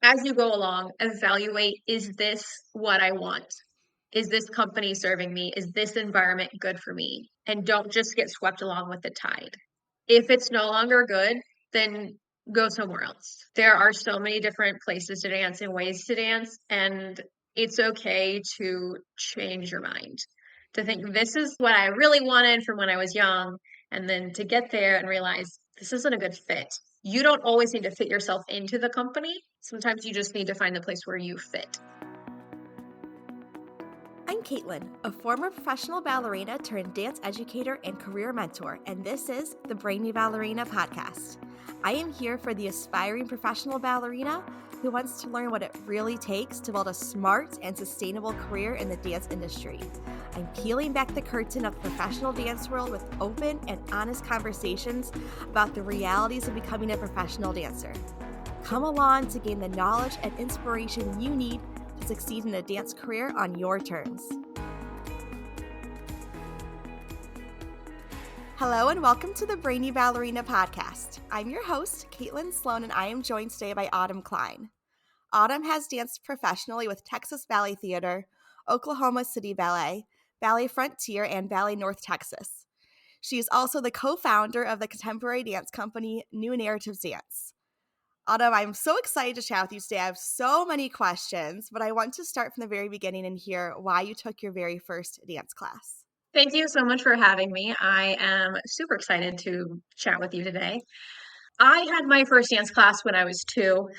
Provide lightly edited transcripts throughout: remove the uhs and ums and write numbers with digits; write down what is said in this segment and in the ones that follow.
as you go along, evaluate, is this what I want? Is this company serving me? Is this environment good for me? And don't just get swept along with the tide. If it's no longer good, then go somewhere else. There are so many different places to dance and ways to dance, and it's okay to change your mind. To think this is what I really wanted from when I was young, and then to get there and realize this isn't a good fit. You don't always need to fit yourself into the company. Sometimes you just need to find the place where you fit. I'm Caitlin, a former professional ballerina turned dance educator and career mentor, and this is the Brainy Ballerina podcast. I am here for the aspiring professional ballerina who wants to learn what it really takes to build a smart and sustainable career in the dance industry. I'm peeling back the curtain of the professional dance world with open and honest conversations about the realities of becoming a professional dancer. Come along to gain the knowledge and inspiration you need to succeed in a dance career on your terms. Hello and welcome to the Brainy Ballerina podcast. I'm your host, Caitlin Sloan, and I am joined today by Autumn Klein. Autumn has danced professionally with Texas Ballet Theater, Oklahoma City Ballet, Ballet Frontier, and Ballet North Texas. She is also the co-founder of the contemporary dance company New Narratives Dance. Autumn, I'm so excited to chat with you today. I have so many questions, but I want to start from the very beginning and hear why you took your very first dance class. Thank you so much for having me. I am super excited to chat with you today. I had my first dance class when I was 2,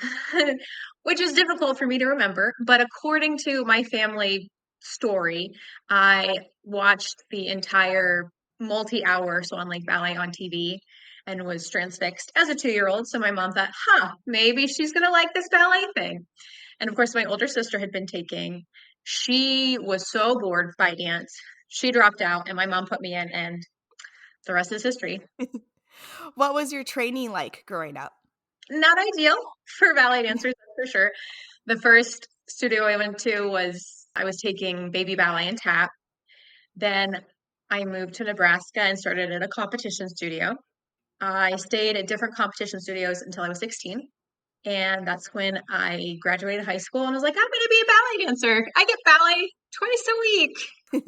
which is difficult for me to remember, but according to my family story, I watched the entire multi-hour Swan Lake Ballet on TV and was transfixed as a 2-year-old. So my mom thought, maybe she's going to like this ballet thing. And of course, my older sister had been taking. She was so bored by dance. She dropped out, and my mom put me in, and the rest is history. What was your training like growing up? Not ideal for ballet dancers, that's for sure. The first studio I went to I was taking baby ballet and tap. Then I moved to Nebraska and started at a competition studio. I stayed at different competition studios until I was 16. And that's when I graduated high school and was like, I'm going to be a ballet dancer. I get ballet twice a week.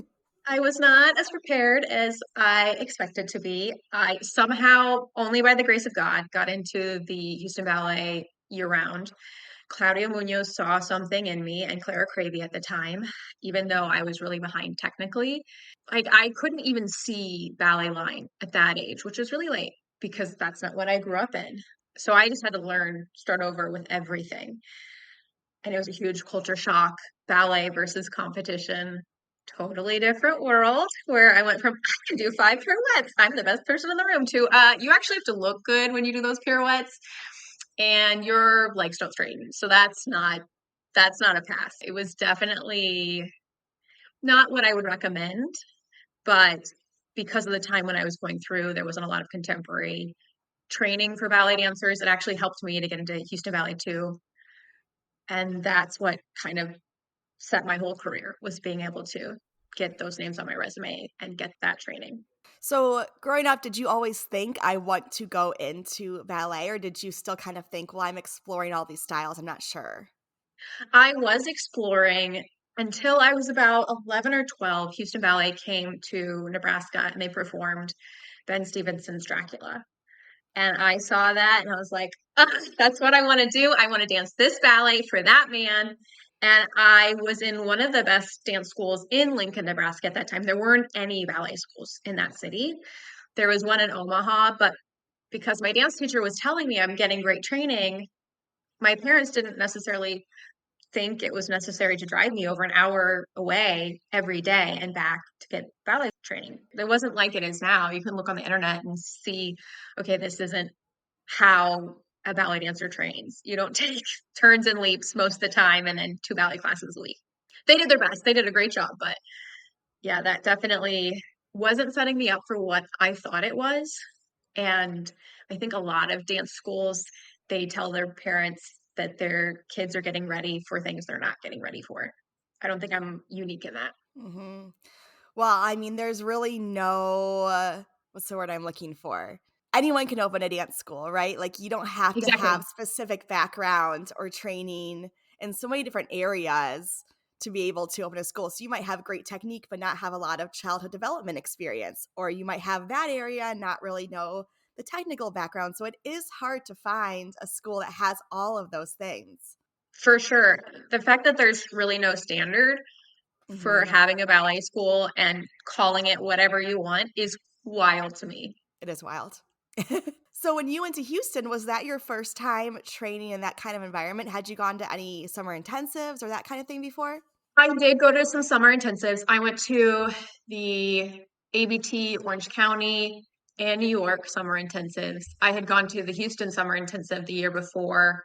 I was not as prepared as I expected to be. I somehow, only by the grace of God, got into the Houston Ballet year-round. Claudia Munoz saw something in me, and Clara Cravey at the time, even though I was really behind technically. I couldn't even see ballet line at that age, which was really late because that's not what I grew up in. So I just had to start over with everything. And it was a huge culture shock, ballet versus competition. Totally different world where I went from, I can do 5 pirouettes. I'm the best person in the room to, you actually have to look good when you do those pirouettes and your legs don't straighten. So that's not a pass. It was definitely not what I would recommend, but because of the time when I was going through, there wasn't a lot of contemporary training for ballet dancers. It actually helped me to get into Houston Ballet too. And that's what kind of set my whole career, was being able to get those names on my resume and get that training. So growing up, did you always think I want to go into ballet, or did you still kind of think, well, I'm exploring all these styles, I'm not sure? I was exploring until I was about 11 or 12. Houston Ballet came to Nebraska and they performed Ben Stevenson's Dracula. And I saw that and I was like, that's what I want to do. I want to dance this ballet for that man. And I was in one of the best dance schools in Lincoln, Nebraska at that time. There weren't any ballet schools in that city. There was one in Omaha, but because my dance teacher was telling me I'm getting great training, my parents didn't necessarily think it was necessary to drive me over an hour away every day and back to get ballet training. It wasn't like it is now. You can look on the internet and see, okay, this isn't how a ballet dancer trains. You don't take turns and leaps most of the time and then 2 ballet classes a week. They did their best. They did a great job, but yeah, that definitely wasn't setting me up for what I thought it was. And I think a lot of dance schools, they tell their parents that their kids are getting ready for things they're not getting ready for. I don't think I'm unique in that. Mm-hmm. Well, I mean, there's really no, what's the word I'm looking for? anyone can open a dance school, right? Like you don't have to have Exactly. specific background or training in so many different areas to be able to open a school. So you might have great technique, but not have a lot of childhood development experience, or you might have that area and not really know the technical background. So it is hard to find a school that has all of those things. For sure. The fact that there's really no standard for Hmm. having a ballet school and calling it whatever you want is wild to me. It is wild. So when you went to Houston, was that your first time training in that kind of environment? Had you gone to any summer intensives or that kind of thing before? I did go to some summer intensives. I went to the ABT Orange County and New York summer intensives. I had gone to the Houston summer intensive the year before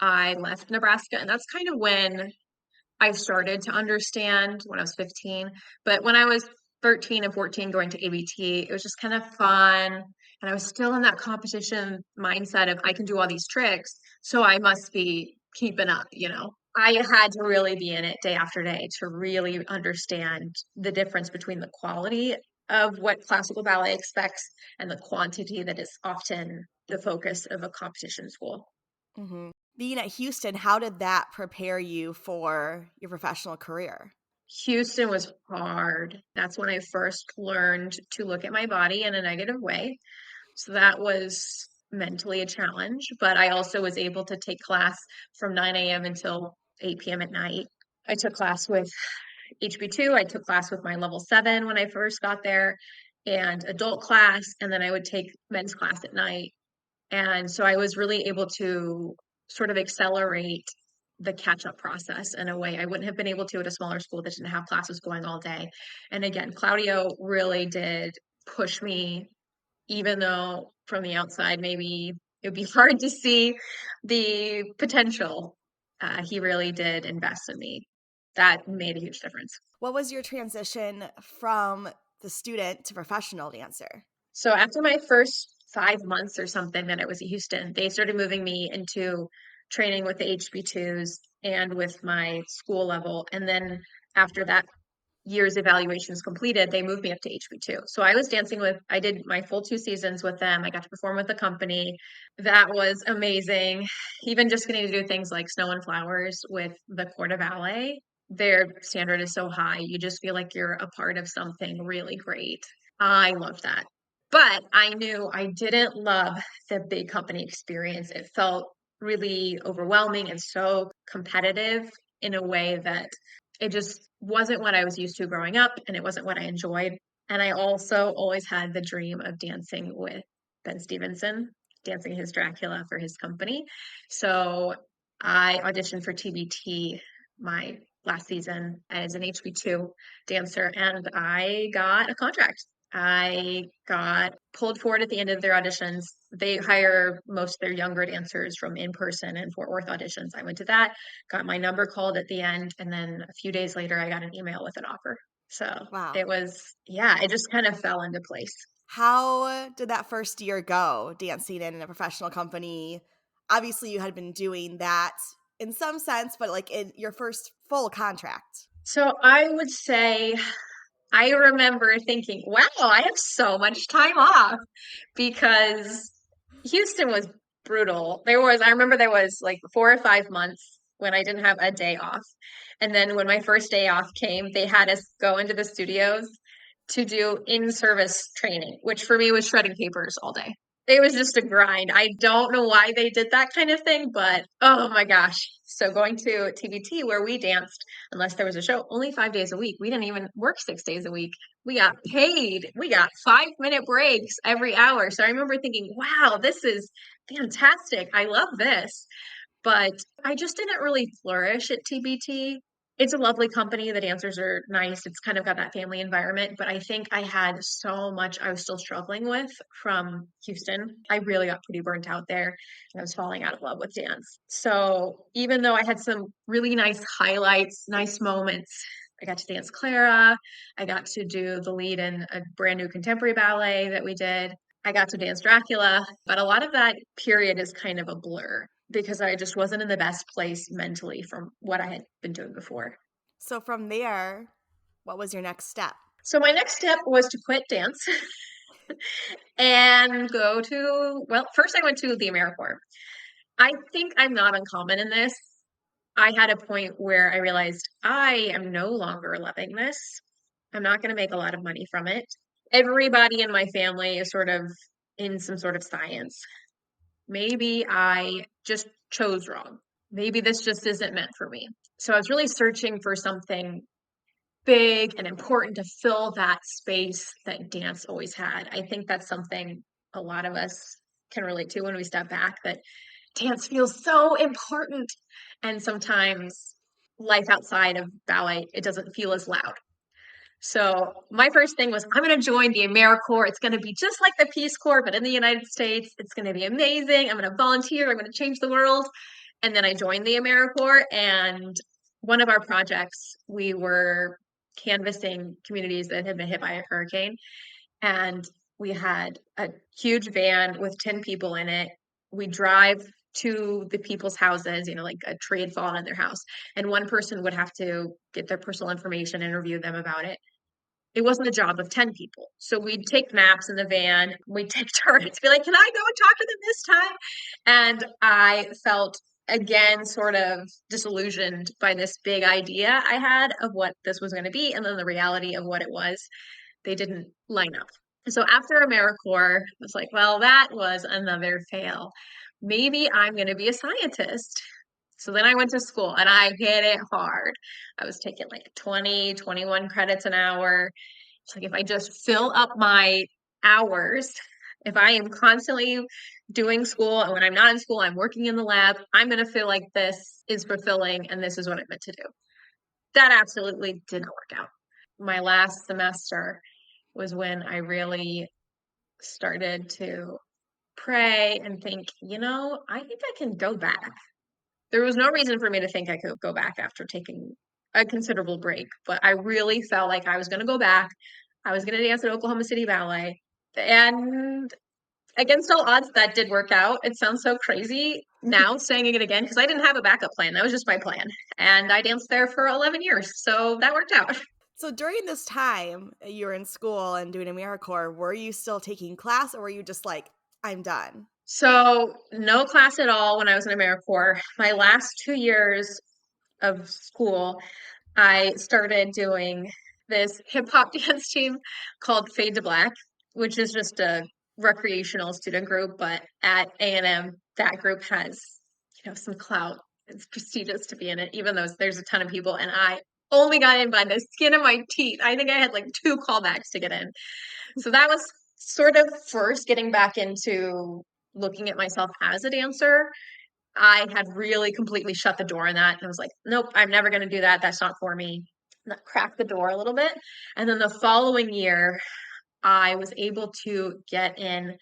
I left Nebraska, and that's kind of when I started to understand when I was 15. But when I was 13 and 14 going to ABT, it was just kind of fun. And I was still in that competition mindset of I can do all these tricks, so I must be keeping up, you know. I had to really be in it day after day to really understand the difference between the quality of what classical ballet expects and the quantity that is often the focus of a competition school. Hmm. Being at Houston, how did that prepare you for your professional career? Houston was hard. That's when I first learned to look at my body in a negative way. So that was mentally a challenge, but I also was able to take class from 9 a.m. until 8 p.m. at night. I took class with HB2. I took class with my level 7 when I first got there, and adult class, and then I would take men's class at night. And so I was really able to sort of accelerate the catch up process in a way I wouldn't have been able to at a smaller school that didn't have classes going all day. And again, Claudio really did push me, even though from the outside, maybe it would be hard to see the potential. He really did invest in me. That made a huge difference. What was your transition from the student to professional dancer? So after my first 5 months or something that I was at Houston, they started moving me into training with the HB2s and with my school level. And then after that year's evaluations completed, they moved me up to HB2. So I was dancing with, I did my full 2 seasons with them. I got to perform with the company. That was amazing. Even just getting to do things like Snow and Flowers with the Corps de Ballet. Their standard is so high. You just feel like you're a part of something really great. I love that. But I knew I didn't love the big company experience. It felt really overwhelming and so competitive in a way that it just wasn't what I was used to growing up, and it wasn't what I enjoyed. And I also always had the dream of dancing with Ben Stevenson, dancing his Dracula for his company. So I auditioned for TBT my last season as an HB2 dancer, and I got a contract. I got pulled forward at the end of their auditions. They hire most of their younger dancers from in person and Fort Worth auditions. I went to that, got my number called at the end, and then a few days later, I got an email with an offer. So Wow. it was, yeah, it just kind of fell into place. How did that first year go dancing in a professional company? Obviously, you had been doing that in some sense, but like in your first full contract. So I would say I remember thinking, wow, I have so much time off because Houston was brutal. I remember there was like 4 or 5 months when I didn't have a day off. And then when my first day off came, they had us go into the studios to do in-service training, which for me was shredding papers all day. It was just a grind. I don't know why they did that kind of thing, but oh my gosh. So going to TBT where we danced, unless there was a show, only 5 days a week. We didn't even work 6 days a week. We got paid. We got 5 minute breaks every hour. So I remember thinking, wow, this is fantastic. I love this. But I just didn't really flourish at TBT. It's a lovely company. The dancers are nice. It's kind of got that family environment. But I think I had so much I was still struggling with from Houston. I really got pretty burnt out there and I was falling out of love with dance. So even though I had some really nice highlights, nice moments, I got to dance Clara. I got to do the lead in a brand new contemporary ballet that we did. I got to dance Dracula, but a lot of that period is kind of a blur because I just wasn't in the best place mentally from what I had been doing before. So from there, what was your next step? So my next step was to quit dance. and first I went to the AmeriCorps. I think I'm not uncommon in this. I had a point where I realized I am no longer loving this. I'm not going to make a lot of money from it. Everybody in my family is sort of in some sort of science. Maybe I just chose wrong. Maybe this just isn't meant for me. So I was really searching for something big and important to fill that space that dance always had. I think that's something a lot of us can relate to when we step back, that dance feels so important. And sometimes life outside of ballet, it doesn't feel as loud. So my first thing was, I'm going to join the AmeriCorps. It's going to be just like the Peace Corps, but in the United States. It's going to be amazing. I'm going to volunteer. I'm going to change the world. And then I joined the AmeriCorps, and one of our projects, we were canvassing communities that had been hit by a hurricane. And we had a huge van with 10 people in it. We drive to the people's houses, like a tree had fallen on their house, and one person would have to get their personal information, interview them about it. It wasn't a job of 10 people. So we'd take naps in the van. We'd take turns to be like, can I go and talk to them this time? And I felt, again, sort of disillusioned by this big idea I had of what this was going to be. And then the reality of what it was, they didn't line up. So after AmeriCorps, I was like, well, that was another fail. Maybe I'm going to be a scientist. So then I went to school and I hit it hard. I was taking like 20, 21 credits an hour. It's like, if I just fill up my hours, if I am constantly doing school, and when I'm not in school, I'm working in the lab, I'm going to feel like this is fulfilling and this is what I'm meant to do. That absolutely didn't work out. My last semester was when I really started to pray and think, I think I can go back. There was no reason for me to think I could go back after taking a considerable break, but I really felt like I was going to go back. I was going to dance at Oklahoma City Ballet. And against all odds, that did work out. It sounds so crazy now saying it again, because I didn't have a backup plan. That was just my plan. And I danced there for 11 years. So that worked out. So during this time you were in school and doing AmeriCorps, were you still taking class, or were you just like, I'm done? So no class at all when I was in AmeriCorps. My last 2 years of school, I started doing this hip hop dance team called Fade to Black, which is just a recreational student group. But at A&M, that group has, some clout. It's prestigious to be in it, even though there's a ton of people. And I only got in by the skin of my teeth. I think I had like 2 callbacks to get in. So that was sort of first getting back into looking at myself as a dancer. I had really completely shut the door on that. And I was like, nope, I'm never going to do that. That's not for me. That cracked the door a little bit. And then the following year, I was able to get in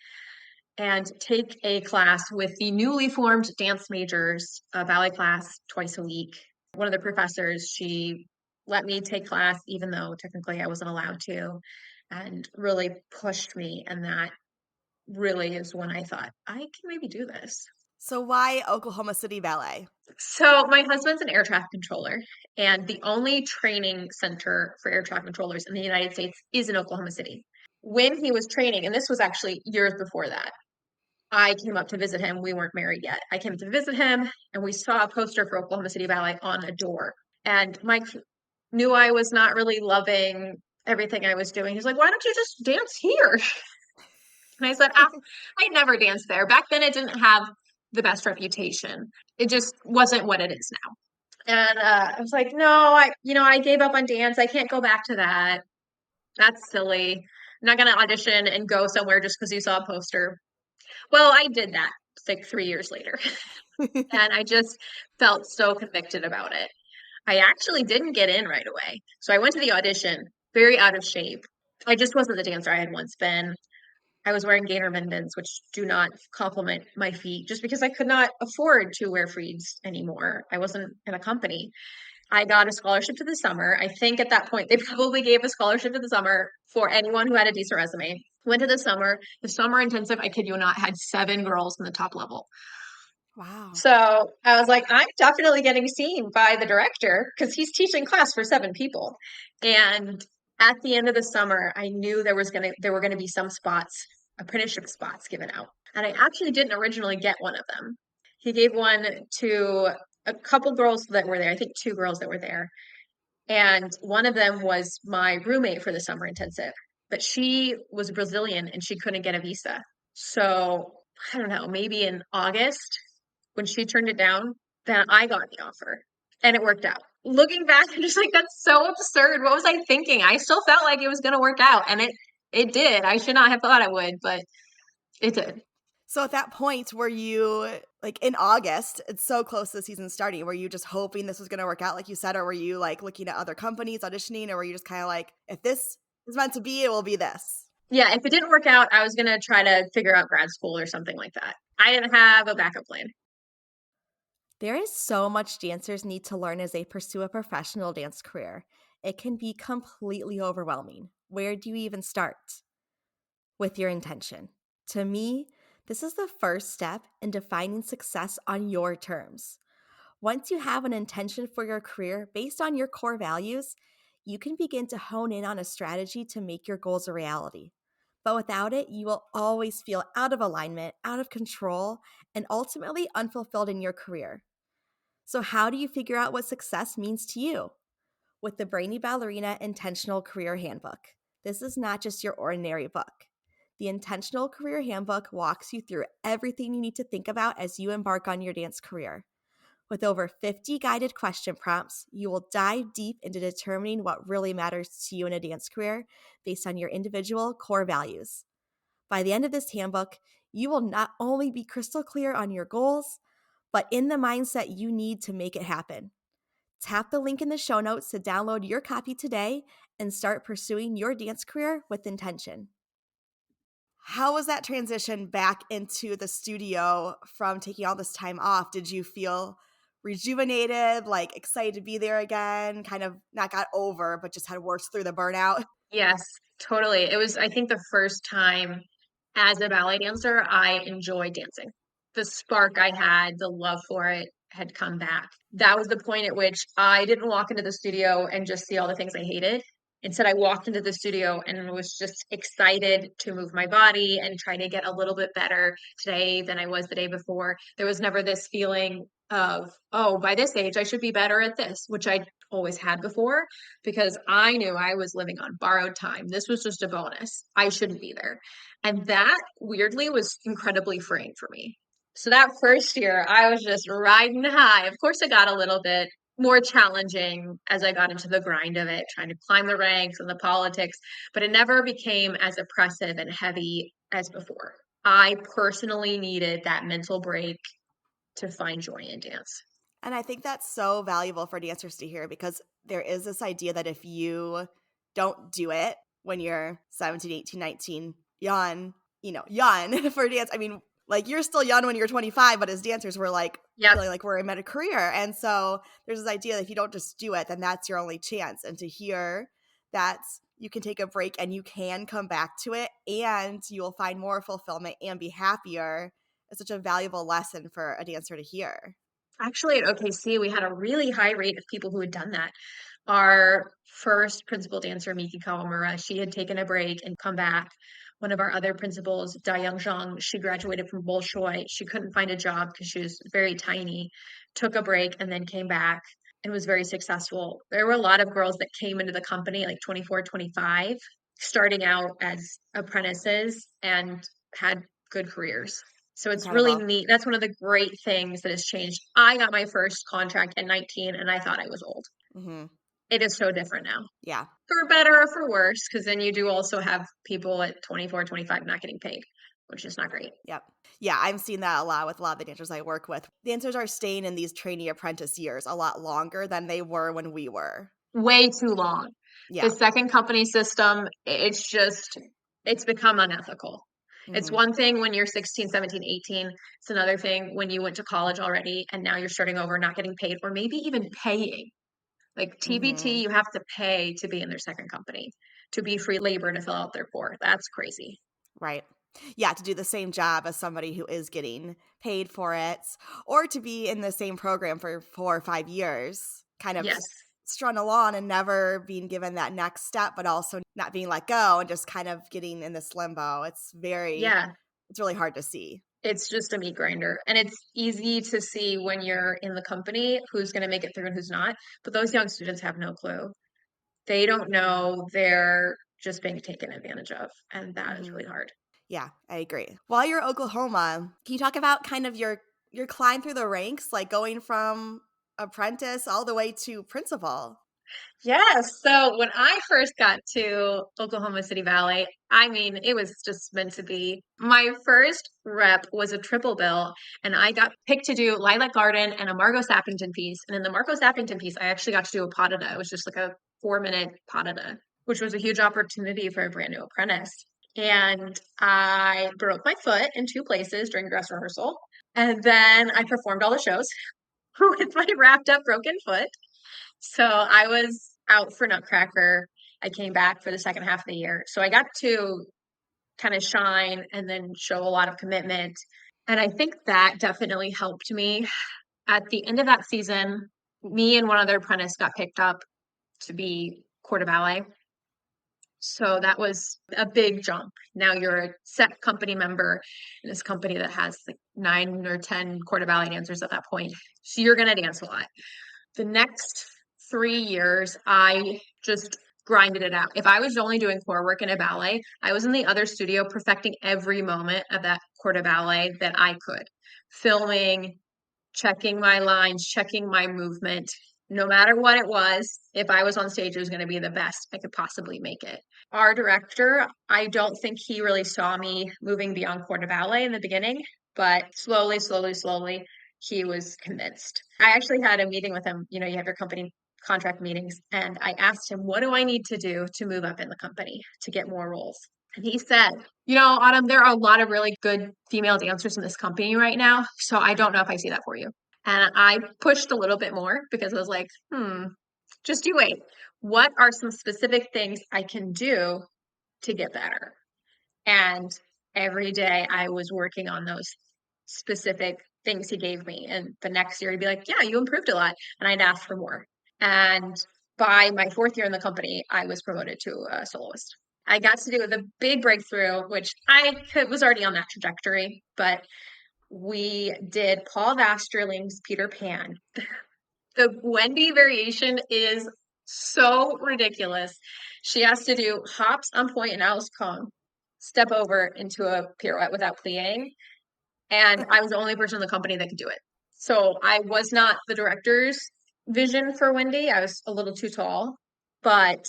and take a class with the newly formed dance majors, a ballet class twice a week. One of the professors, she let me take class, even though technically I wasn't allowed to, and really pushed me. And that really is when I thought, I can maybe do this. So why Oklahoma City Ballet? So my husband's an air traffic controller, and the only training center for air traffic controllers in the United States is in Oklahoma City. When he was training, and this was actually years before that, I came up to visit him. We weren't married yet. I came to visit him, and we saw a poster for Oklahoma City Ballet on a door. And Mike knew I was not really loving everything I was doing. He's like, why don't you just dance here? And I said, I never danced there. Back then, it didn't have the best reputation. It just wasn't what it is now. And I was like, no, I gave up on dance. I can't go back to that. That's silly. I'm not going to audition and go somewhere just because you saw a poster. Well, I did that like 3 years later. And I just felt so convicted about it. I actually didn't get in right away. So I went to the audition, very out of shape. I just wasn't the dancer I had once been. I was wearing gaiter mittens, which do not complement my feet, just because I could not afford to wear freeds anymore. I wasn't in a company. I got a scholarship to the summer. I think at that point, they probably gave a scholarship to the summer for anyone who had a decent resume. Went to the summer intensive, I kid you not, had 7 girls in the top level. Wow. So I was like, I'm definitely getting seen by the director because he's teaching class for 7 people. And At the end of the summer, I knew there were gonna be some spots, apprenticeship spots given out. And I actually didn't originally get one of them. He gave one to a couple girls that were there, I think two girls that were there. And one of them was my roommate for the summer intensive, but she was Brazilian and she couldn't get a visa. So I don't know, maybe in August when she turned it down, then I got the offer and it worked out. Looking back, I'm just like, that's so absurd. What was I thinking? I still felt like it was going to work out and it did. I should not have thought it would, but it did. So at that point, were you like in August, it's so close to the season starting, were you just hoping this was going to work out like you said, or were you like looking at other companies auditioning, or were you just kind of like, if this is meant to be, it will be this? Yeah, if it didn't work out, I was going to try to figure out grad school or something like that. I didn't have a backup plan. There is so much dancers need to learn as they pursue a professional dance career. It can be completely overwhelming. Where do you even start? With your intention. To me, this is the first step in defining success on your terms. Once you have an intention for your career based on your core values, you can begin to hone in on a strategy to make your goals a reality. But without it, you will always feel out of alignment, out of control, and ultimately unfulfilled in your career. So, how do you figure out what success means to you? With the Brainy Ballerina Intentional Career Handbook. This is not just your ordinary book. The Intentional Career Handbook walks you through everything you need to think about as you embark on your dance career. With over 50 guided question prompts, you will dive deep into determining what really matters to you in a dance career based on your individual core values. By the end of this handbook, you will not only be crystal clear on your goals, but in the mindset you need to make it happen. Tap the link in the show notes to download your copy today and start pursuing your dance career with intention. How was that transition back into the studio from taking all this time off? Did you feel rejuvenated, like excited to be there again, kind of not got over, but just had worked through the burnout? Yes, totally. It was, I think, the first time as a ballet dancer I enjoyed dancing. The spark I had, the love for it had come back. That was the point at which I didn't walk into the studio and just see all the things I hated. Instead, I walked into the studio and was just excited to move my body and try to get a little bit better today than I was the day before. There was never this feeling of, oh, by this age, I should be better at this, which I always had before because I knew I was living on borrowed time. This was just a bonus. I shouldn't be there. And that weirdly was incredibly freeing for me. So that first year, I was just riding high. Of course, it got a little bit more challenging as I got into the grind of it, trying to climb the ranks and the politics, but it never became as oppressive and heavy as before. I personally needed that mental break to find joy in dance. And I think that's so valuable for dancers to hear because there is this idea that if you don't do it when you're 17, 18, 19, young, young for dance. I mean, like you're still young when you're 25, but as dancers, we're like Yep. feeling like we're in a career. And so there's this idea that if you don't just do it, then that's your only chance. And to hear that you can take a break and you can come back to it and you will find more fulfillment and be happier is such a valuable lesson for a dancer to hear. Actually, at OKC, we had a really high rate of people who had done that. Our first principal dancer, Miki Kawamura, she had taken a break and come back. One of our other principals, Da Young Zhang, she graduated from Bolshoi. She couldn't find a job because she was very tiny, took a break and then came back and was very successful. There were a lot of girls that came into the company like 24, 25, starting out as apprentices and had good careers. So it's really Incredible. neat. That's one of the great things that has changed. I got my first contract at 19 and I thought I was old. Mm-hmm. It is so different now. Yeah. For better or for worse, because then you do also have people at 24, 25 not getting paid, which is not great. Yep. Yeah, I'm seeing that a lot with a lot of the dancers I work with. Dancers are staying in these trainee apprentice years a lot longer than they were when we were. Way too long. The Yeah. second company system, it's become unethical. It's Mm-hmm. one thing when you're 16, 17, 18. It's another thing when you went to college already and now you're starting over not getting paid or maybe even paying. Like Mm-hmm. TBT, you have to pay to be in their second company, to be free labor to fill out their core. That's crazy. Right. Yeah, to do the same job as somebody who is getting paid for it, or to be in the same program for 4 or 5 years, kind of Yes. strung along and never being given that next step, but also not being let go and just kind of getting in this limbo. Yeah, It's really hard to see. it's just a meat grinder. And it's easy to see when you're in the company who's going to make it through and who's not. But those young students have no clue. They don't know, they're just being taken advantage of. And that is Hmm. really hard. Yeah, I agree. While you're at Oklahoma, can you talk about kind of your climb through the ranks, like going from apprentice all the way to principal? Yes. So when I first got to Oklahoma City Ballet, I mean, it was just meant to be. My first rep was a triple bill, and I got picked to do Lilac Garden and a Margot Sappington piece. And in the Margot Sappington piece, I actually got to do a pas de deux. It was just like a 4-minute pas de deux, which was a huge opportunity for a brand new apprentice. And I broke my foot in 2 places during dress rehearsal. And then I performed all the shows with my wrapped up broken foot. So I was out for Nutcracker. I came back for the second half of the year. So I got to kind of shine and then show a lot of commitment. And I think that definitely helped me. At the end of that season, me and one other apprentice got picked up to be corps de ballet. So that was a big jump. Now you're a set company member in this company that has like 9 or 10 corps de ballet dancers at that point. So you're going to dance a lot. The next 3 years, I just grinded it out. If I was only doing core work in a ballet, I was in the other studio perfecting every moment of that corps de ballet that I could. Filming, checking my lines, checking my movement. No matter what it was, if I was on stage, it was going to be the best I could possibly make it. Our director, I don't think he really saw me moving beyond corps de ballet in the beginning, but slowly, slowly, slowly, he was convinced. I actually had a meeting with him. You know, you have your company contract meetings, and I asked him, what do I need to do to move up in the company to get more roles? And he said, you know, Autumn, there are a lot of really good female dancers in this company right now, so I don't know if I see that for you. And I pushed a little bit more because I was like, just you wait. What are some specific things I can do to get better? And every day I was working on those specific things he gave me. And the next year he'd be like, yeah, you improved a lot. And I'd ask for more. And by my 4th year in the company, I was promoted to a soloist. I got to do the big breakthrough, which was already on that trajectory, but we did Paul Vasterling's Peter Pan. The Wendy variation is so ridiculous. She has to do hops on point and Alice Kong, step over into a pirouette without plieing. And I was the only person in the company that could do it. So I was not the director's vision for Wendy. I was a little too tall, but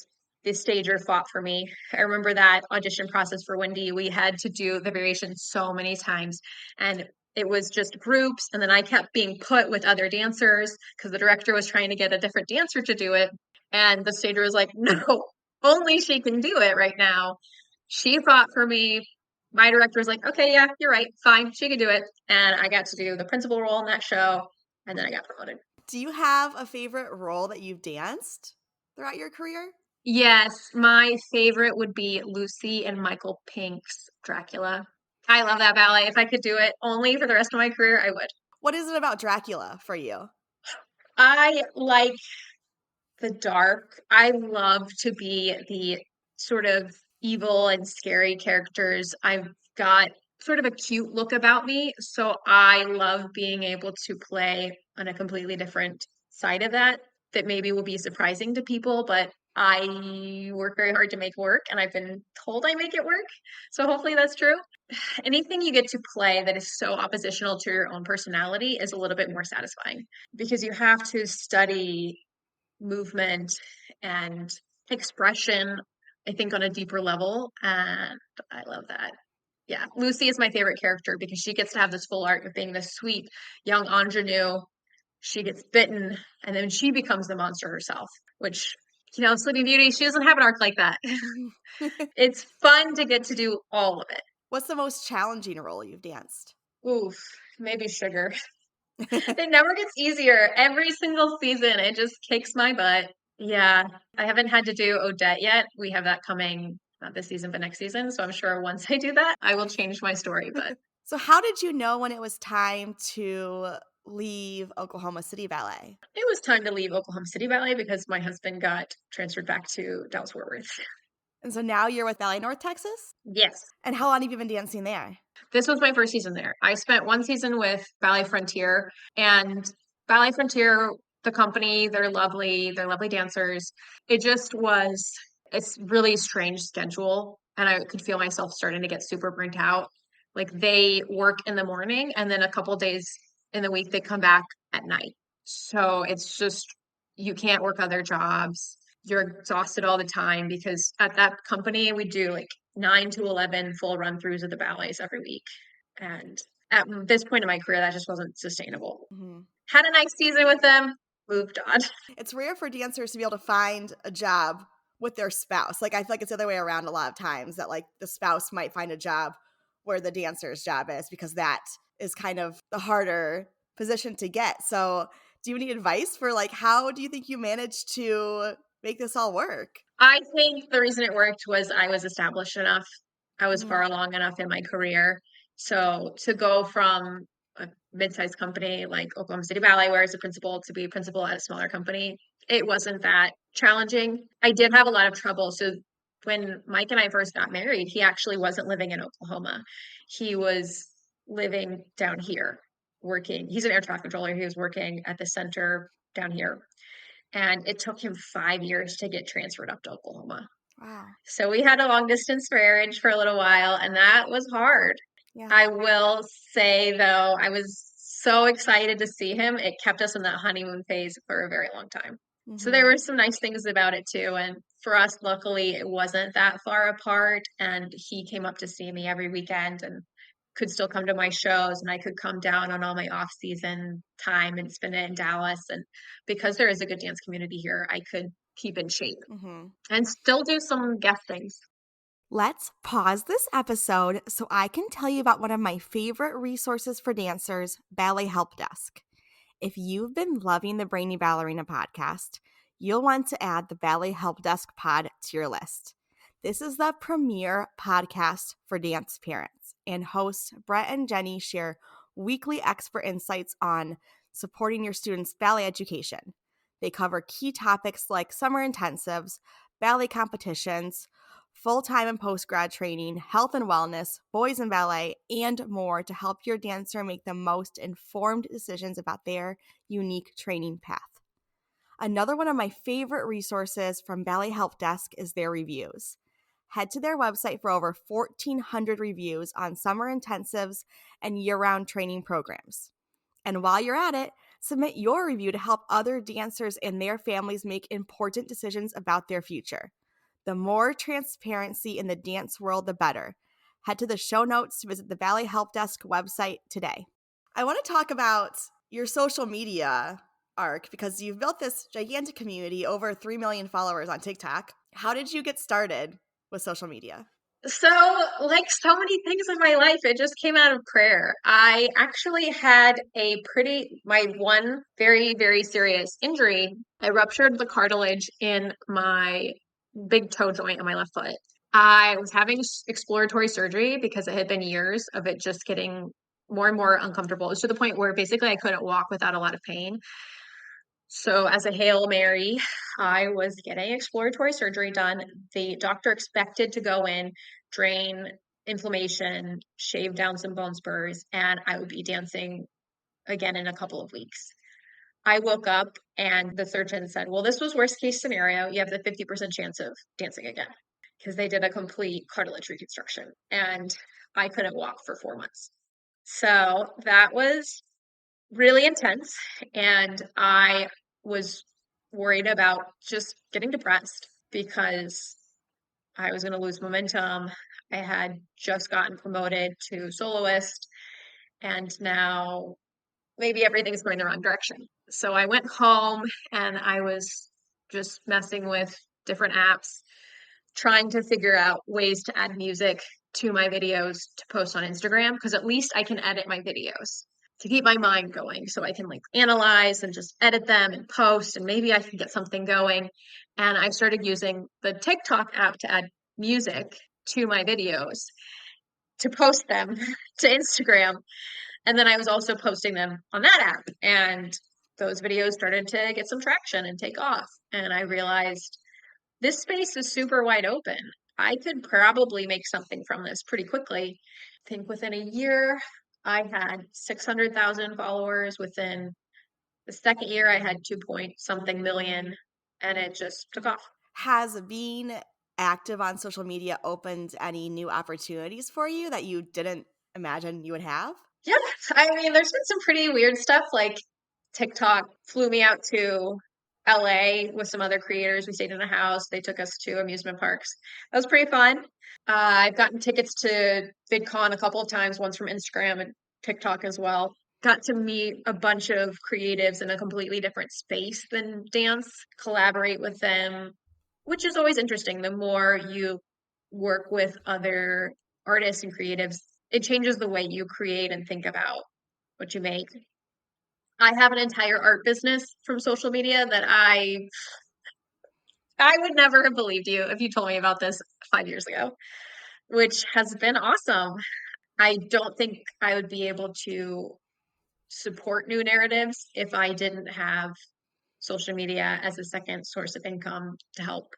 the stager fought for me. I remember that audition process for Wendy. We had to do the variation so many times, and it was just groups. And then I kept being put with other dancers because the director was trying to get a different dancer to do it. And the stager was like, no, only she can do it right now. She fought for me. My director was like, okay, yeah, you're right. Fine. She can do it. And I got to do the principal role in that show. And then I got promoted. Do you have a favorite role that you've danced throughout your career? Yes, my favorite would be Lucy and Michael Pink's Dracula. I love that ballet. If I could do it only for the rest of my career, I would. What is it about Dracula for you? I like the dark. I love to be the sort of evil and scary characters. I've got sort of a cute look about me, so I love being able to play on a completely different side of that maybe will be surprising to people, but I work very hard to make work, and I've been told I make it work. So hopefully that's true. Anything you get to play that is so oppositional to your own personality is a little bit more satisfying because you have to study movement and expression, I think, on a deeper level. And I love that. Yeah, Lucy is my favorite character because she gets to have this full arc of being this sweet young ingenue. She gets bitten and then she becomes the monster herself, which, Sleeping Beauty, she doesn't have an arc like that. It's fun to get to do all of it. What's the most challenging role you've danced? Oof, maybe Sugar. It never gets easier. Every single season, it just kicks my butt. Yeah, I haven't had to do Odette yet. We have that coming not this season, but next season. So I'm sure once I do that, I will change my story. But So how did you know when it was time to leave Oklahoma City Ballet? It was time to leave Oklahoma City Ballet because my husband got transferred back to Dallas-Fort Worth. And so now you're with Ballet North Texas? Yes. And how long have you been dancing there? This was my first season there. I spent one season with Ballet Frontier, and Ballet Frontier, the company, they're lovely. They're lovely dancers. It just was, it's really strange schedule. And I could feel myself starting to get super burnt out. Like they work in the morning and then a couple days in the week they come back at night. So it's just, you can't work other jobs. You're exhausted all the time because at that company we do like 9 to 11 full run throughs of the ballets every week. And at this point in my career, that just wasn't sustainable. Mm-hmm. Had a nice season with them, moved on. It's rare for dancers to be able to find a job with their spouse. Like, I feel like it's the other way around a lot of times, that like the spouse might find a job where the dancer's job is, because that is kind of the harder position to get. So do you have any advice for like, how do you think you managed to make this all work? I think the reason it worked was I was established enough. I was Mm-hmm. far along enough in my career. So to go from a mid-sized company like Oklahoma City Ballet, where I was a principal, to be a principal at a smaller company, it wasn't that challenging. I did have a lot of trouble. So when Mike and I first got married, he actually wasn't living in Oklahoma. He was living down here, working. He's an air traffic controller. He was working at the center down here. And it took him 5 years to get transferred up to Oklahoma. Wow. So we had a long distance marriage for a little while, and that was hard. Yeah. I will say, though, I was so excited to see him. It kept us in that honeymoon phase for a very long time. So there Mm-hmm. were some nice things about it, too. And for us, luckily, it wasn't that far apart. And he came up to see me every weekend and could still come to my shows, and I could come down on all my off-season time and spend it in Dallas. And because there is a good dance community here, I could keep in shape Mm-hmm. and still do some guest things. Let's pause this episode so I can tell you about one of my favorite resources for dancers, Ballet Help Desk. If you've been loving the Brainy Ballerina podcast, you'll want to add the Ballet Help Desk pod to your list. This is the premier podcast for dance parents, and hosts Brett and Jenny share weekly expert insights on supporting your students' ballet education. They cover key topics like summer intensives, ballet competitions, full-time and post-grad training, health and wellness, boys in ballet, and more to help your dancer make the most informed decisions about their unique training path. Another one of my favorite resources from Ballet Help Desk is their reviews. Head to their website for over 1,400 reviews on summer intensives and year-round training programs. And while you're at it, submit your review to help other dancers and their families make important decisions about their future. The more transparency in the dance world, the better. Head to the show notes to visit the Ballet Help Desk website today. I want to talk about your social media arc, because you've built this gigantic community, over 3 million followers on TikTok. How did you get started with social media? So, like so many things in my life, it just came out of prayer. I actually had my one very, very serious injury. I ruptured the cartilage in my big toe joint on my left foot. I was having exploratory surgery because it had been years of it just getting more and more uncomfortable. It was to the point where basically I couldn't walk without a lot of pain. So, as a Hail Mary, I was getting exploratory surgery done. The doctor expected to go in, drain inflammation, shave down some bone spurs, and I would be dancing again in a couple of weeks. I woke up and the surgeon said, well, this was worst case scenario. You have the 50% chance of dancing again, because they did a complete cartilage reconstruction and I couldn't walk for 4 months. So that was really intense. And I was worried about just getting depressed because I was going to lose momentum. I had just gotten promoted to soloist, and now maybe everything's going the wrong direction. So I went home and I was just messing with different apps, trying to figure out ways to add music to my videos to post on Instagram, because at least I can edit my videos to keep my mind going, so I can like analyze and just edit them and post, and maybe I can get something going. And I started using the TikTok app to add music to my videos to post them to Instagram. And then I was also posting them on that app, and those videos started to get some traction and take off. And I realized this space is super wide open. I could probably make something from this pretty quickly. I think within a year, I had 600,000 followers. Within the second year, I had 2 point something million, and it just took off. Has being active on social media opened any new opportunities for you that you didn't imagine you would have? Yeah, I mean, there's been some pretty weird stuff. Like TikTok flew me out to LA with some other creators. We stayed in a house. They took us to amusement parks. That was pretty fun. I've gotten tickets to VidCon a couple of times, once from Instagram and TikTok as well. Got to meet a bunch of creatives in a completely different space than dance, collaborate with them, which is always interesting. The more you work with other artists and creatives, it changes the way you create and think about what you make. I have an entire art business from social media that I would never have believed you if you told me about this 5 years ago, which has been awesome. I don't think I would be able to support new narratives if I didn't have social media as a second source of income to help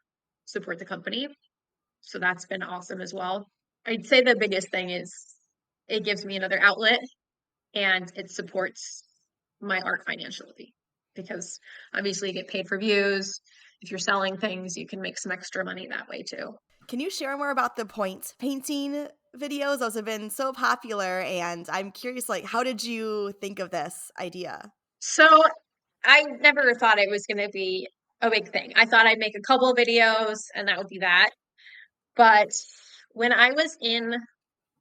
support the company. So that's been awesome as well. I'd say the biggest thing is it gives me another outlet and it supports my art financially because obviously you get paid for views. If you're selling things, you can make some extra money that way too. Can you share more about the point painting videos? Those have been so popular, and I'm curious, like, how did you think of this idea? So I never thought it was going to be a big thing. I thought I'd make a couple of videos and that would be that. But when I was in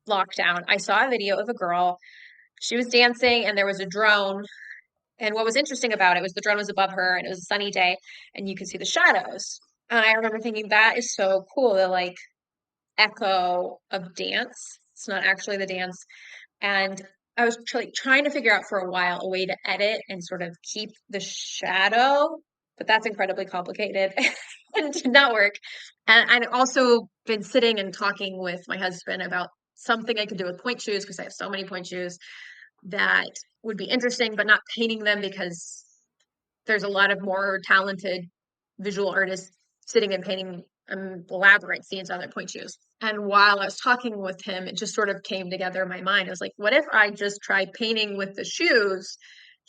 lockdown, I saw a video of a girl. She was dancing and there was a drone. And what was interesting about it was the drone was above her and it was a sunny day and you could see the shadows. And I remember thinking that is so cool, the like echo of dance. It's not actually the dance. And I was trying to figure out for a while a way to edit and sort of keep the shadow, but that's incredibly complicated and did not work. And I'd also been sitting and talking with my husband about something I could do with point shoes because I have so many point shoes that would be interesting, but not painting them because there's a lot of more talented visual artists sitting and painting elaborate scenes on their point shoes. And while I was talking with him, it just sort of came together in my mind. I was like, what if I just try painting with the shoes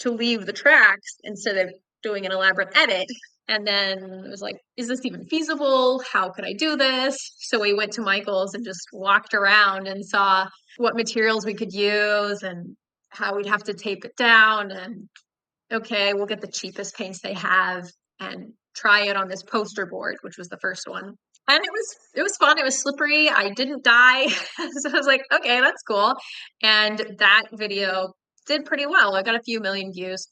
to leave the tracks instead of doing an elaborate edit? And then it was like, is this even feasible? How could I do this? So we went to Michael's and just walked around and saw what materials we could use and how we'd have to tape it down. And okay, we'll get the cheapest paints they have and try it on this poster board, which was the first one. And it was fun. It was slippery. I didn't die. So I was like, okay, that's cool. And that video did pretty well. I got a few million views.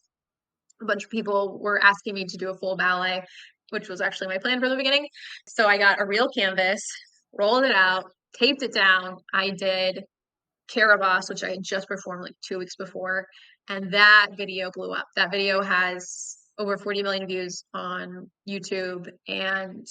A bunch of people were asking me to do a full ballet, which was actually my plan from the beginning. So I got a real canvas, rolled it out, taped it down. I did Carabas, which I had just performed like 2 weeks before, and that video blew up. That video has over 40 million views on YouTube and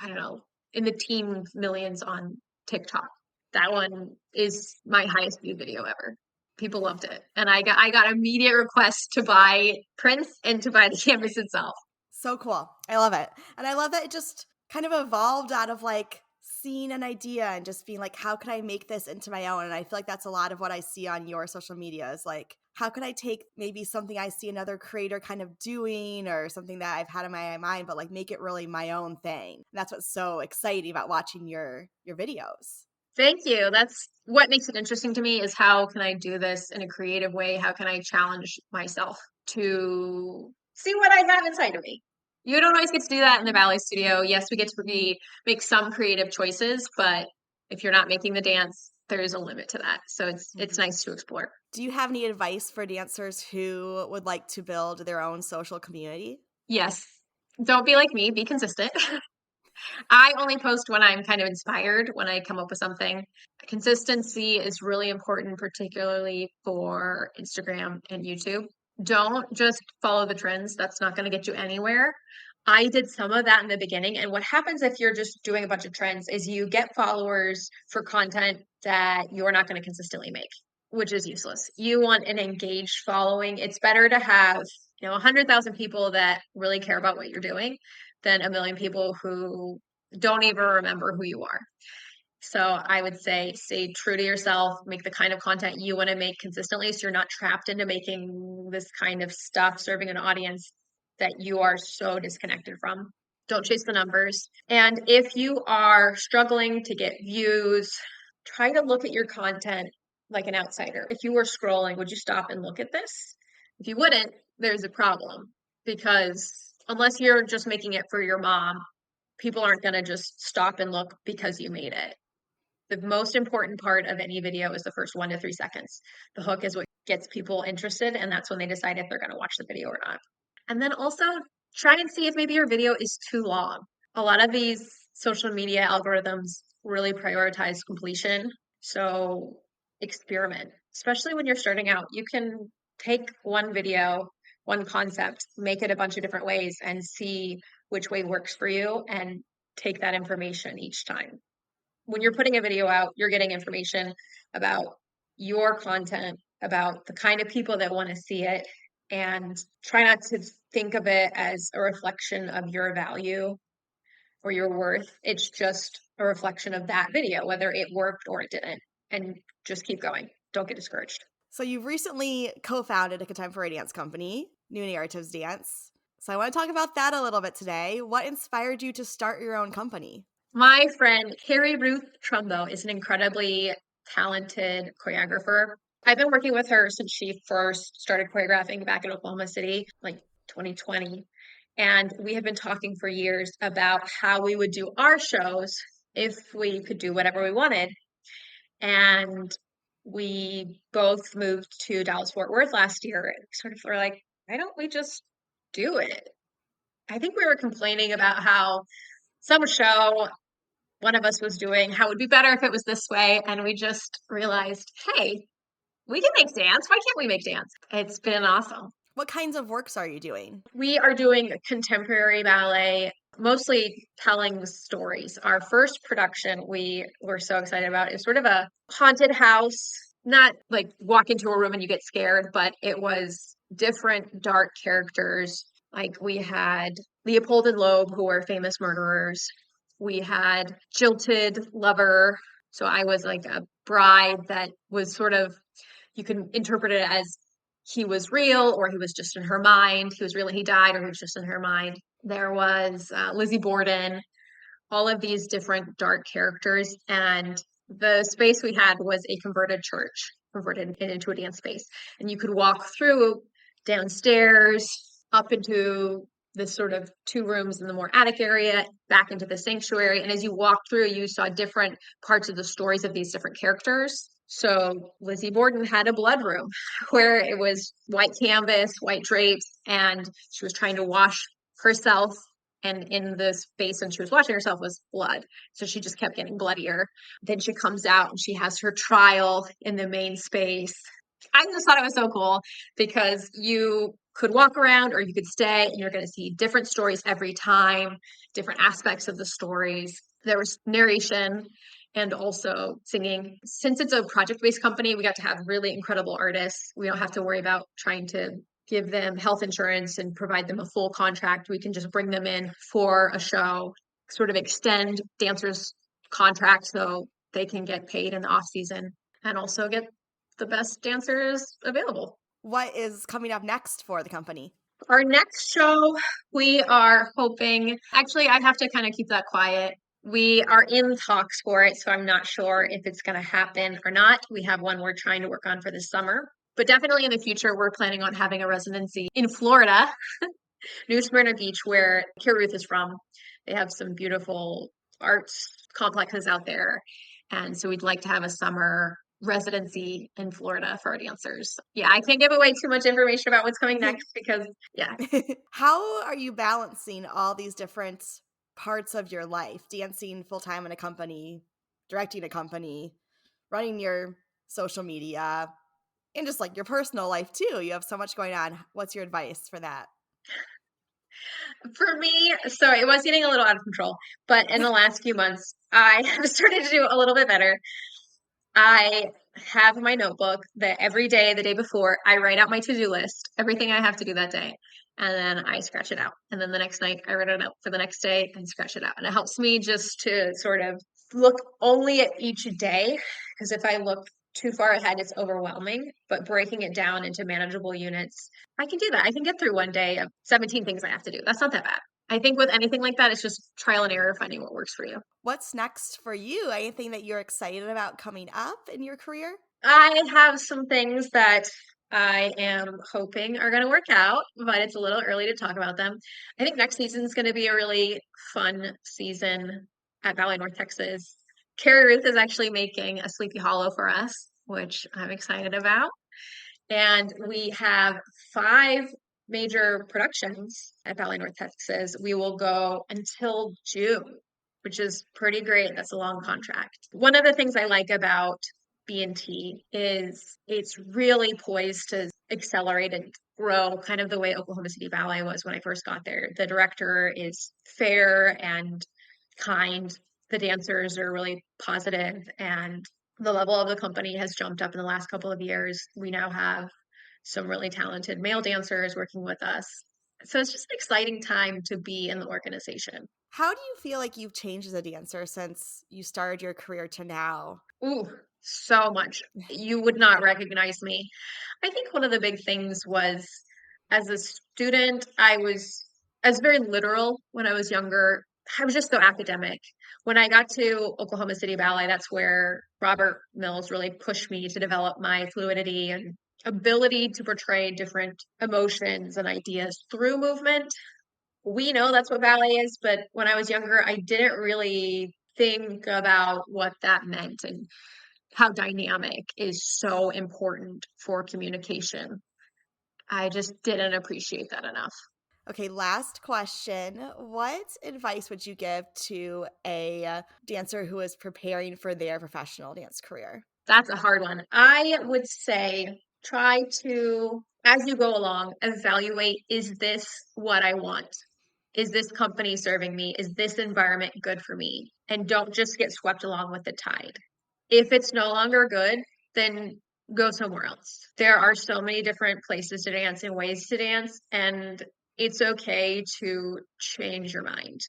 I don't know, in the teen millions on TikTok. That one is my highest viewed video ever. People loved it. And I got immediate requests to buy prints and to buy the canvas itself. So cool. I love it. And I love that it just kind of evolved out of like seeing an idea and just being like, how can I make this into my own? And I feel like that's a lot of what I see on your social media is like, how can I take maybe something I see another creator kind of doing or something that I've had in my mind, but like make it really my own thing. And that's what's so exciting about watching your videos. Thank you. That's what makes it interesting to me is how can I do this in a creative way? How can I challenge myself to see what I have inside of me? You don't always get to do that in the ballet studio. Yes, we get to make some creative choices, but if you're not making the dance, there is a limit to that. So it's nice to explore. Do you have any advice for dancers who would like to build their own social community? Yes. Don't be like me, be consistent. I only post when I'm kind of inspired, when I come up with something. Consistency is really important, particularly for Instagram and YouTube. Don't just follow the trends. That's not going to get you anywhere. I did some of that in the beginning. And what happens if you're just doing a bunch of trends is you get followers for content that you're not going to consistently make. which is useless. You want an engaged following. It's better to have, 100,000 people that really care about what you're doing than a million people who don't even remember who you are. So I would say stay true to yourself, make the kind of content you want to make consistently so you're not trapped into making this kind of stuff, serving an audience that you are so disconnected from. Don't chase the numbers. And if you are struggling to get views, try to look at your content like an outsider. If you were scrolling, would you stop and look at this? If you wouldn't, there's a problem because unless you're just making it for your mom, people aren't going to just stop and look because you made it. The most important part of any video is the first 1 to 3 seconds. The hook is what gets people interested, and that's when they decide if they're going to watch the video or not. And then also try and see if maybe your video is too long. A lot of these social media algorithms really prioritize completion. So experiment, especially when you're starting out. You can take one video, one concept, make it a bunch of different ways and see which way works for you and take that information each time. When you're putting a video out, you're getting information about your content, about the kind of people that want to see it, and try not to think of it as a reflection of your value or your worth. It's just a reflection of that video, whether it worked or it didn't. And just keep going. Don't get discouraged. So you've recently co-founded a contemporary dance company, New Narratives Dance. So I want to talk about that a little bit today. What inspired you to start your own company? My friend Carrie Ruth Trumbo is an incredibly talented choreographer. I've been working with her since she first started choreographing back in Oklahoma City, like 2020. And we have been talking for years about how we would do our shows if we could do whatever we wanted. And we both moved to Dallas Fort Worth last year and sort of were like, why don't we just do it? I think we were complaining about how some show one of us was doing, how it would be better if it was this way. And we just realized, hey, we can make dance. Why can't we make dance? It's been awesome. What kinds of works are you doing? We are doing contemporary ballet, mostly telling stories. Our first production we were so excited about is sort of a haunted house, not like walk into a room and you get scared, but it was different dark characters. Like we had Leopold and Loeb, who were famous murderers. We had jilted lover. So I was like a bride that was sort of, you can interpret it as he was real or he was just in her mind. He was real and he died, or he was just in her mind. There was Lizzie Borden, all of these different dark characters. And the space we had was a converted church, converted it into a dance space. And you could walk through downstairs up into this sort of 2 rooms in the more attic area, back into the sanctuary. And as you walked through, you saw different parts of the stories of these different characters. So Lizzie Borden had a blood room where it was white canvas, white drapes, and she was trying to wash herself. And in the basin she was washing herself was blood. So she just kept getting bloodier. Then she comes out and she has her trial in the main space. I just thought it was so cool because you could walk around or you could stay and you're going to see different stories every time, different aspects of the stories. There was narration and also singing. Since it's a project-based company, we got to have really incredible artists. We don't have to worry about trying to give them health insurance and provide them a full contract. We can just bring them in for a show, sort of extend dancers' contracts so they can get paid in the off season and also get the best dancers available. What is coming up next for the company? Our next show, we are hoping, actually, I have to kind of keep that quiet. We are in talks for it, so I'm not sure if it's going to happen or not. We have one we're trying to work on for this summer. But definitely in the future, we're planning on having a residency in Florida, New Smyrna Beach, where Carrie Ruth is from. They have some beautiful arts complexes out there. And so we'd like to have a summer residency in Florida for our dancers. Yeah, I can't give away too much information about what's coming next because, yeah. How are you balancing all these different parts of your life? Dancing full-time in a company, directing a company, running your social media, and just like your personal life too. You have so much going on. What's your advice for that? For me, so it was getting a little out of control, but in the last few months, I have started to do a little bit better. I have my notebook that every day, the day before, I write out my to-do list, everything I have to do that day. And then I scratch it out. And then the next night I write it out for the next day and scratch it out. And it helps me just to sort of look only at each day. Because if I look too far ahead, it's overwhelming. But breaking it down into manageable units, I can do that. I can get through one day of 17 things I have to do. That's not that bad. I think with anything like that, it's just trial and error, finding what works for you. What's next for you? Anything that you're excited about coming up in your career? I have some things that I am hoping are going to work out, but it's a little early to talk about them. I think next season is going to be a really fun season at Ballet North Texas. Carrie Ruth is actually making a Sleepy Hollow for us, which I'm excited about. And we have 5 major productions at Ballet North Texas. We will go until June, which is pretty great. That's a long contract. One of the things I like about B&T is it's really poised to accelerate and grow kind of the way Oklahoma City Ballet was when I first got there. The director is fair and kind. The dancers are really positive, and the level of the company has jumped up in the last couple of years. We now have some really talented male dancers working with us. So it's just an exciting time to be in the organization. How do you feel like you've changed as a dancer since you started your career to now? Ooh, so much. You would not recognize me. I think one of the big things was as a student, I was very literal when I was younger. I was just so academic. When I got to Oklahoma City Ballet, that's where Robert Mills really pushed me to develop my fluidity and ability to portray different emotions and ideas through movement. We know that's what ballet is, but when I was younger, I didn't really think about what that meant and how dynamic is so important for communication. I just didn't appreciate that enough. Okay, last question. What advice would you give to a dancer who is preparing for their professional dance career? That's a hard one. I would say try to, as you go along, evaluate, is this what I want? Is this company serving me? Is this environment good for me? And don't just get swept along with the tide. If it's no longer good, then go somewhere else. There are so many different places to dance and ways to dance, and it's okay to change your mind.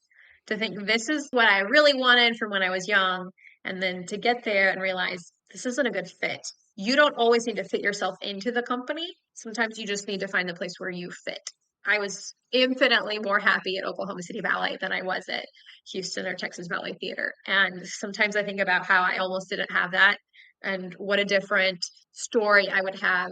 To think this is what I really wanted from when I was young, and then to get there and realize this isn't a good fit. You don't always need to fit yourself into the company. Sometimes you just need to find the place where you fit. I was infinitely more happy at Oklahoma City Ballet than I was at Houston or Texas Ballet Theater. And sometimes I think about how I almost didn't have that and what a different story I would have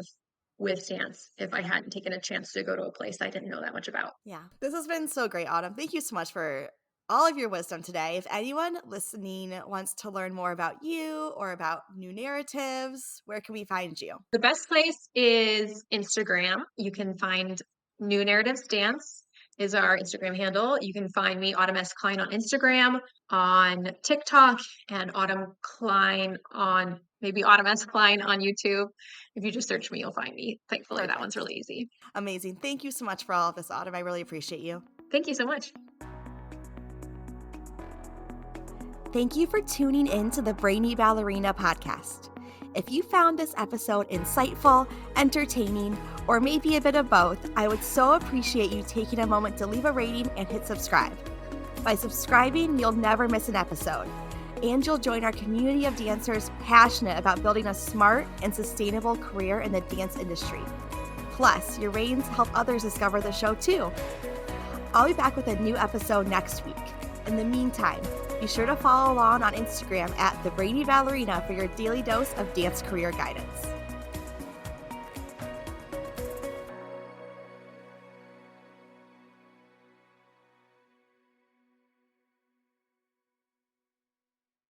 with dance if I hadn't taken a chance to go to a place I didn't know that much about. Yeah, this has been so great, Autumn. Thank you so much for all of your wisdom today. If anyone listening wants to learn more about you or about new narratives, where can we find you? The best place is Instagram. You can find New Narratives Dance is our Instagram handle. You can find me, Autumn S. Klein, on Instagram, on TikTok, and Autumn Klein on maybe Autumn S. Klein on YouTube. If you just search me, you'll find me. Thankfully, Perfect. That one's really easy. Amazing. Thank you so much for all of this, Autumn. I really appreciate you. Thank you so much. Thank you for tuning in to the Brainy Ballerina podcast. If you found this episode insightful, entertaining, or maybe a bit of both, I would so appreciate you taking a moment to leave a rating and hit subscribe. By subscribing, you'll never miss an episode, and you'll join our community of dancers passionate about building a smart and sustainable career in the dance industry. Plus, your ratings help others discover the show too. I'll be back with a new episode next week. In the meantime, be sure to follow along on Instagram at The Brainy Ballerina for your daily dose of dance career guidance.